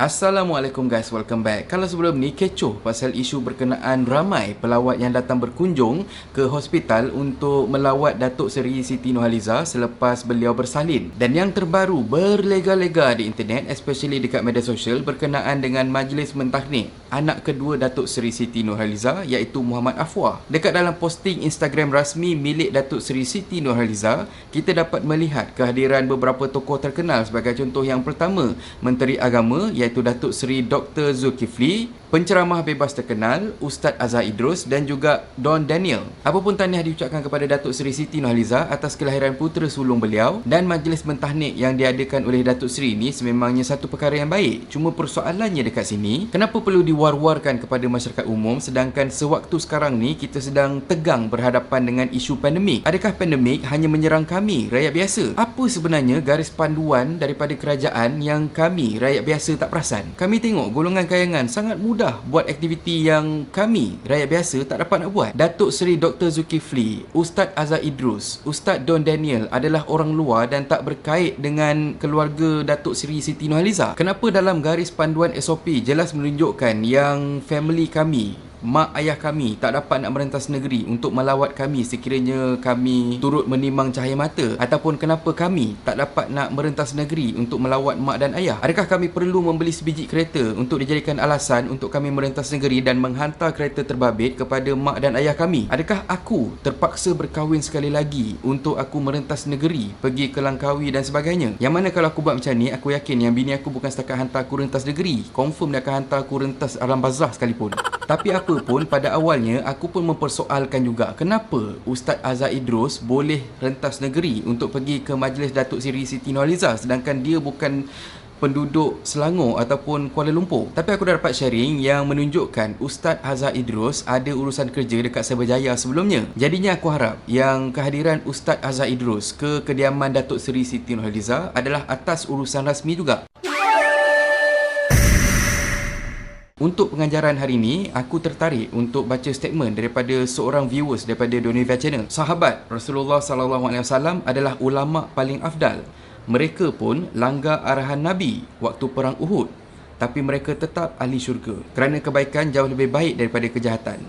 Assalamualaikum guys, welcome back. Kalau sebelum ni kecoh pasal isu berkenaan ramai pelawat yang datang berkunjung ke hospital untuk melawat Datuk Seri Siti Nurhaliza selepas beliau bersalin. Dan yang terbaru berlega-lega di internet, especially dekat media sosial, berkenaan dengan majlis mentahnik anak kedua Datuk Seri Siti Nurhaliza, iaitu Muhammad Afwah. Dekat dalam posting Instagram rasmi milik Datuk Seri Siti Nurhaliza, kita dapat melihat kehadiran beberapa tokoh terkenal. Sebagai contoh yang pertama, Menteri Agama iaitu Datuk Seri Dr. Zulkifli, penceramah bebas terkenal Ustaz Azhar Idrus dan juga Don Daniel. Apapun tahniah diucapkan kepada Datuk Seri Siti Nurhaliza atas kelahiran putera sulung beliau, dan majlis mentahnik yang diadakan oleh Datuk Seri ini sememangnya satu perkara yang baik. Cuma persoalannya dekat sini, kenapa perlu diwar-warkan kepada masyarakat umum sedangkan sewaktu sekarang ni kita sedang tegang berhadapan dengan isu pandemik? Adakah pandemik hanya menyerang kami, rakyat biasa? Apa sebenarnya garis panduan daripada kerajaan yang kami, rakyat biasa, tak perasan? Kami tengok golongan kayangan sangat mudah buat aktiviti yang kami, rakyat biasa, tak dapat nak buat. Datuk Seri Dr. Zulkifli, Ustaz Azhar Idrus, Ustaz Don Daniel adalah orang luar dan tak berkait dengan keluarga Datuk Seri Siti Nurhaliza. Kenapa dalam garis panduan SOP jelas menunjukkan yang family kami, mak ayah kami tak dapat nak merentas negeri untuk melawat kami sekiranya kami turut menimang cahaya mata? Ataupun kenapa kami tak dapat nak merentas negeri untuk melawat mak dan ayah? Adakah kami perlu membeli sebiji kereta untuk dijadikan alasan untuk kami merentas negeri dan menghantar kereta terbabit kepada mak dan ayah kami? Adakah aku terpaksa berkahwin sekali lagi untuk aku merentas negeri, pergi ke Langkawi dan sebagainya? Yang mana kalau aku buat macam ni, aku yakin yang bini aku bukan setakat hantar aku rentas negeri, confirm dia akan hantar aku rentas alam barzah sekalipun. Tapi apa pun, pada awalnya aku pun mempersoalkan juga kenapa Ustaz Azhar Idrus boleh rentas negeri untuk pergi ke majlis Datuk Seri Siti Nurhaliza sedangkan dia bukan penduduk Selangor ataupun Kuala Lumpur. Tapi aku dah dapat sharing yang menunjukkan Ustaz Azhar Idrus ada urusan kerja dekat Cyberjaya sebelumnya. Jadinya aku harap yang kehadiran Ustaz Azhar Idrus ke kediaman Datuk Seri Siti Nurhaliza adalah atas urusan rasmi juga. Untuk pengajaran hari ini, aku tertarik untuk baca statement daripada seorang viewers daripada Donivia Channel. Sahabat Rasulullah SAW adalah ulama paling afdal. Mereka pun langgar arahan Nabi waktu perang Uhud, tapi mereka tetap ahli syurga kerana kebaikan jauh lebih baik daripada kejahatan.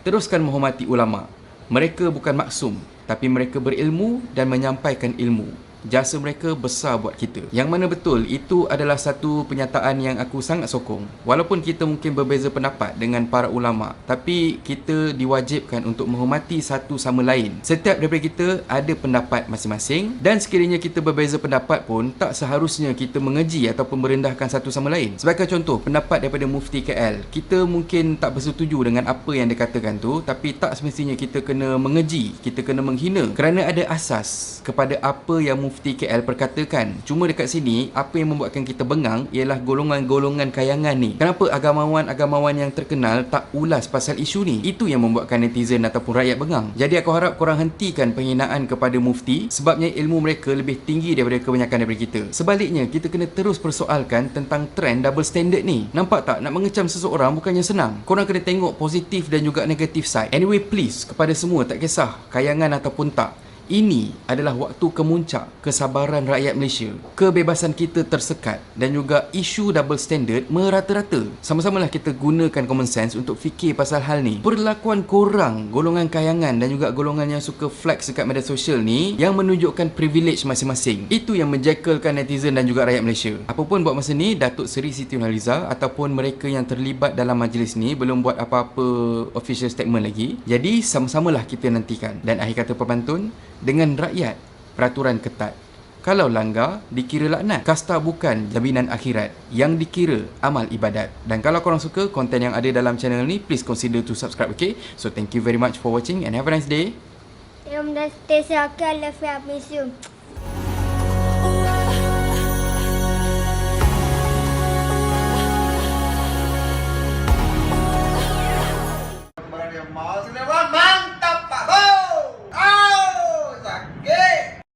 Teruskan menghormati ulama. Mereka bukan maksum, tapi mereka berilmu dan menyampaikan ilmu. Jasa mereka besar buat kita. Yang mana betul, itu adalah satu penyataan yang aku sangat sokong. Walaupun kita mungkin berbeza pendapat dengan para ulama, tapi kita diwajibkan untuk menghormati satu sama lain. Setiap daripada kita ada pendapat masing-masing, dan sekiranya kita berbeza pendapat pun tak seharusnya kita mengeji ataupun merendahkan satu sama lain. Sebagai contoh, pendapat daripada Mufti KL, kita mungkin tak bersetuju dengan apa yang dikatakan tu, tapi tak semestinya kita kena mengeji, kita kena menghina kerana ada asas kepada apa yang Mufti KL perkatakan. Cuma dekat sini, apa yang membuatkan kita bengang ialah golongan-golongan kayangan ni. Kenapa agamawan-agamawan yang terkenal tak ulas pasal isu ni? Itu yang membuatkan netizen ataupun rakyat bengang. Jadi aku harap korang hentikan penghinaan kepada Mufti, sebabnya ilmu mereka lebih tinggi daripada kebanyakan daripada kita. Sebaliknya, kita kena terus persoalkan tentang trend double standard ni. Nampak tak? Nak mengecam seseorang bukannya senang. Korang kena tengok positif dan juga negatif side. Anyway, please, kepada semua, tak kisah kayangan ataupun tak, ini adalah waktu kemuncak kesabaran rakyat Malaysia. Kebebasan kita tersekat dan juga isu double standard merata-rata. Sama-samalah kita gunakan common sense untuk fikir pasal hal ni. Perlakuan korang, golongan kayangan dan juga golongan yang suka flex dekat media sosial ni, yang menunjukkan privilege masing-masing, itu yang menjekelkan netizen dan juga rakyat Malaysia. Apapun buat masa ni, Datuk Seri Siti Nurhaliza ataupun mereka yang terlibat dalam majlis ni belum buat apa-apa official statement lagi. Jadi sama-samalah kita nantikan. Dan akhir kata pepantun, dengan rakyat, peraturan ketat. Kalau langgar, dikira laknat. Kasta bukan jaminan akhirat, yang dikira amal ibadat. Dan kalau korang suka konten yang ada dalam channel ni, please consider to subscribe, okay? So thank you very much for watching and have a nice day. Stay safe, I love you, I miss you.